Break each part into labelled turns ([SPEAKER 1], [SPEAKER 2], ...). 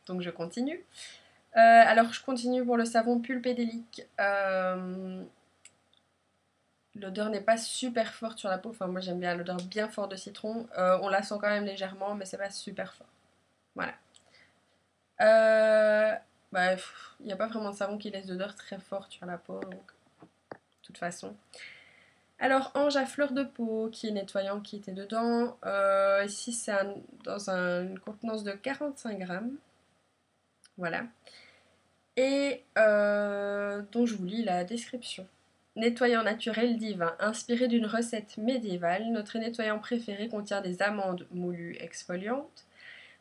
[SPEAKER 1] donc je continue. Alors je continue pour le savon pulpédélique. L'odeur n'est pas super forte sur la peau, enfin moi j'aime bien l'odeur bien forte de citron. On la sent quand même légèrement, mais c'est pas super fort. Voilà. Euh, Bah, il n'y a pas vraiment de savon qui laisse d'odeur très forte sur la peau, donc de toute façon. Alors, Ange à fleur de peau, qui est nettoyant, qui était dedans. Ici, c'est dans une contenance de 45 grammes. Voilà. Et dont je vous lis la description. Nettoyant naturel divin, inspiré d'une recette médiévale, notre nettoyant préféré contient des amandes moulues exfoliantes,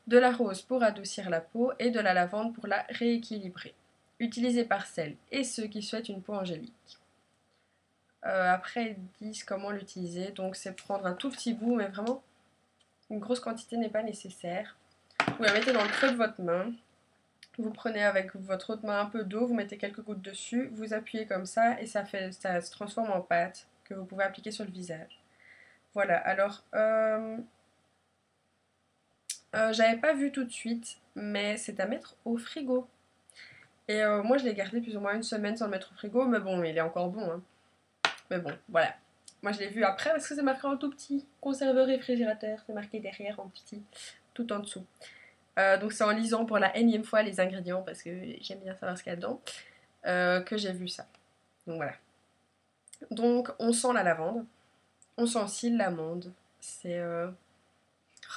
[SPEAKER 1] de la rose pour adoucir la peau et de la lavande pour la rééquilibrer. Utilisé par celles et ceux qui souhaitent une peau angélique. Après, ils disent comment l'utiliser. Donc, c'est prendre un tout petit bout, mais vraiment, une grosse quantité n'est pas nécessaire. Vous la mettez dans le creux de votre main. Vous prenez avec votre autre main un peu d'eau, vous mettez quelques gouttes dessus, vous appuyez comme ça et ça se transforme en pâte que vous pouvez appliquer sur le visage. Voilà, alors, j'avais pas vu tout de suite, mais c'est à mettre au frigo. Et moi, je l'ai gardé plus ou moins une semaine sans le mettre au frigo, mais bon, il est encore bon, hein. Mais bon, voilà. Moi, je l'ai vu après parce que c'est marqué en tout petit. Conserveur réfrigérateur, c'est marqué derrière en petit, tout en dessous. Donc c'est en lisant pour la énième fois les ingrédients parce que j'aime bien savoir ce qu'il y a dedans que j'ai vu ça. Donc voilà. Donc on sent la lavande, on sent aussi l'amande. C'est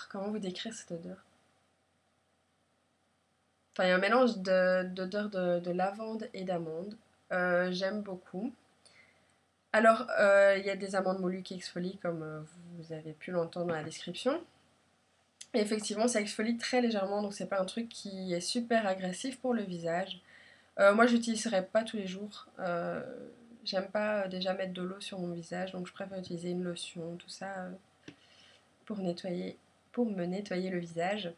[SPEAKER 1] comment vous décrire cette odeur? Enfin, il y a un mélange d'odeur de lavande et d'amande. J'aime beaucoup. Alors, il y a des amandes moulues qui exfolient, comme vous avez pu l'entendre dans la description. Et effectivement, ça exfolie très légèrement, donc c'est pas un truc qui est super agressif pour le visage. Moi, je l'utiliserai pas tous les jours. J'aime pas déjà mettre de l'eau sur mon visage, donc je préfère utiliser une lotion, tout ça, pour nettoyer, pour me nettoyer le visage.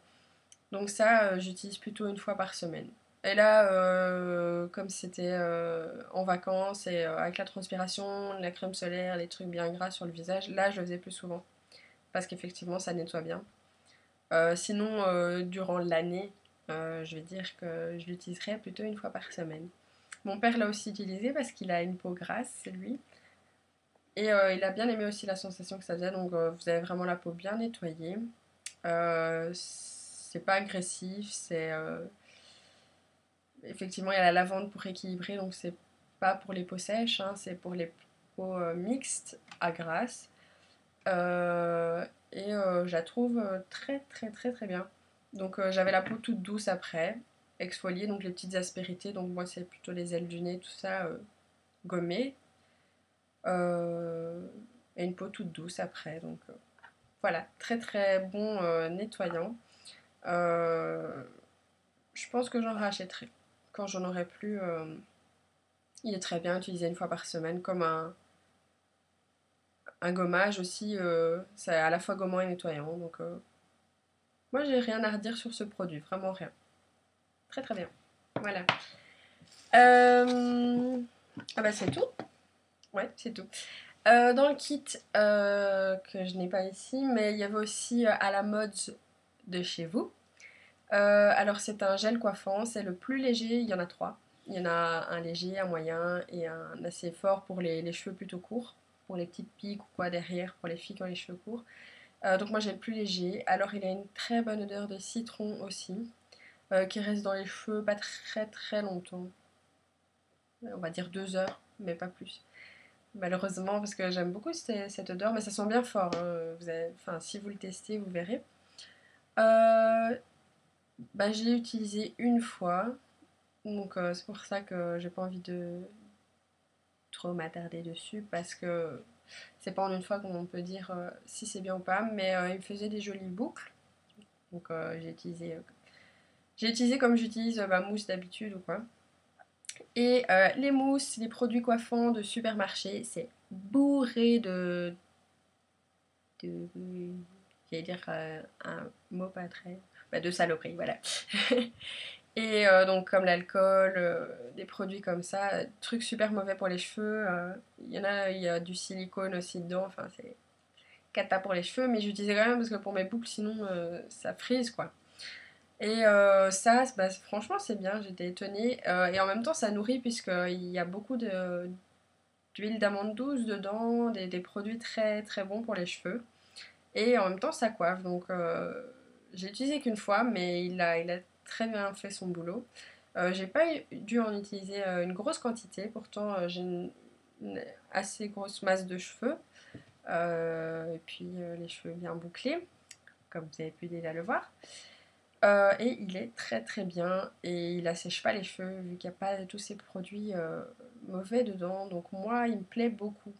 [SPEAKER 1] Donc ça, j'utilise plutôt une fois par semaine. Et là, comme c'était en vacances et avec la transpiration, la crème solaire, les trucs bien gras sur le visage, là, je le faisais plus souvent. Parce qu'effectivement, ça nettoie bien. Sinon, durant l'année, je vais dire que je l'utiliserai plutôt une fois par semaine. Mon père l'a aussi utilisé parce qu'il a une peau grasse, c'est lui. Et il a bien aimé aussi la sensation que ça faisait. Donc vous avez vraiment la peau bien nettoyée. C'est pas agressif, c'est effectivement il y a la lavande pour équilibrer, donc c'est pas pour les peaux sèches, hein, c'est pour les peaux mixtes à grasse. Et je la trouve très très très très bien. Donc j'avais la peau toute douce après, exfoliée, donc les petites aspérités, donc moi c'est plutôt les ailes du nez, tout ça gommé. Euh, et une peau toute douce après, donc voilà, très très bon nettoyant. Euh, je pense que j'en rachèterai quand j'en aurai plus. Il est très bien utilisé une fois par semaine comme un gommage aussi. C'est à la fois gommant et nettoyant, donc moi, j'ai rien à redire sur ce produit, vraiment rien. Très très bien. Voilà. Ah bah c'est tout. Ouais, c'est tout. Dans le kit que je n'ai pas ici, mais il y avait aussi à la mode de chez vous. Alors c'est un gel coiffant, c'est le plus léger, il y en a trois. Il y en a un léger, un moyen et un assez fort pour les cheveux plutôt courts, pour les petites piques ou quoi derrière, pour les filles qui ont les cheveux courts. Donc moi j'ai le plus léger. Alors il a une très bonne odeur de citron aussi. Qui reste dans les cheveux pas très très longtemps. On va dire 2 heures, mais pas plus. Malheureusement, parce que j'aime beaucoup cette odeur, mais ça sent bien fort, hein. Enfin, si vous le testez, vous verrez. Euh, Bah, je l'ai utilisé une fois, donc c'est pour ça que j'ai pas envie de trop m'attarder dessus, parce que c'est pas en une fois qu'on peut dire si c'est bien ou pas, mais il me faisait des jolies boucles, donc j'ai utilisé comme j'utilise ma mousse d'habitude ou quoi. Et les mousses, les produits coiffants de supermarché, c'est bourré de j'allais dire un mot pas très. Bah, de saloperies, voilà. Et donc, comme l'alcool, des produits comme ça, trucs super mauvais pour les cheveux. Il y en a, il y a du silicone aussi dedans, enfin, c'est cata pour les cheveux, mais j'utilisais quand même parce que pour mes boucles, sinon ça frise quoi. Et ça, bah, franchement, c'est bien, j'étais étonnée. Et en même temps, ça nourrit puisqu'il y a beaucoup d'huile d'amande douce dedans, des produits très très bons pour les cheveux. Et en même temps, ça coiffe. Donc, j'ai utilisé qu'une fois, mais il a très bien fait son boulot. J'ai pas dû en utiliser une grosse quantité, pourtant j'ai une assez grosse masse de cheveux. Et puis les cheveux bien bouclés, comme vous avez pu déjà le voir. Et il est très très bien et il assèche pas les cheveux vu qu'il n'y a pas tous ces produits mauvais dedans. Donc moi, il me plaît beaucoup.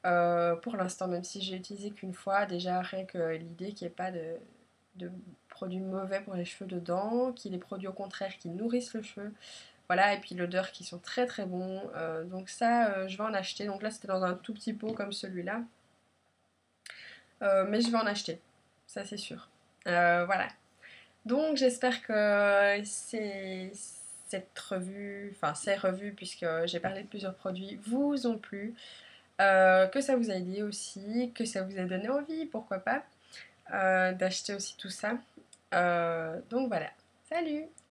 [SPEAKER 1] Pour l'instant, même si j'ai utilisé qu'une fois, déjà rien que l'idée qu'il n'y ait pas de produits mauvais pour les cheveux dedans, qu'il y ait des produits au contraire qui nourrissent le cheveu. Voilà, et puis l'odeur qui sont très très bons. Donc ça, je vais en acheter. Donc là, c'était dans un tout petit pot comme celui-là. Mais je vais en acheter, ça c'est sûr. Voilà. Donc j'espère que cette revue, enfin ces revues, puisque j'ai parlé de plusieurs produits, vous ont plu, que ça vous a aidé aussi, que ça vous a donné envie, pourquoi pas, d'acheter aussi tout ça. Donc voilà. Salut!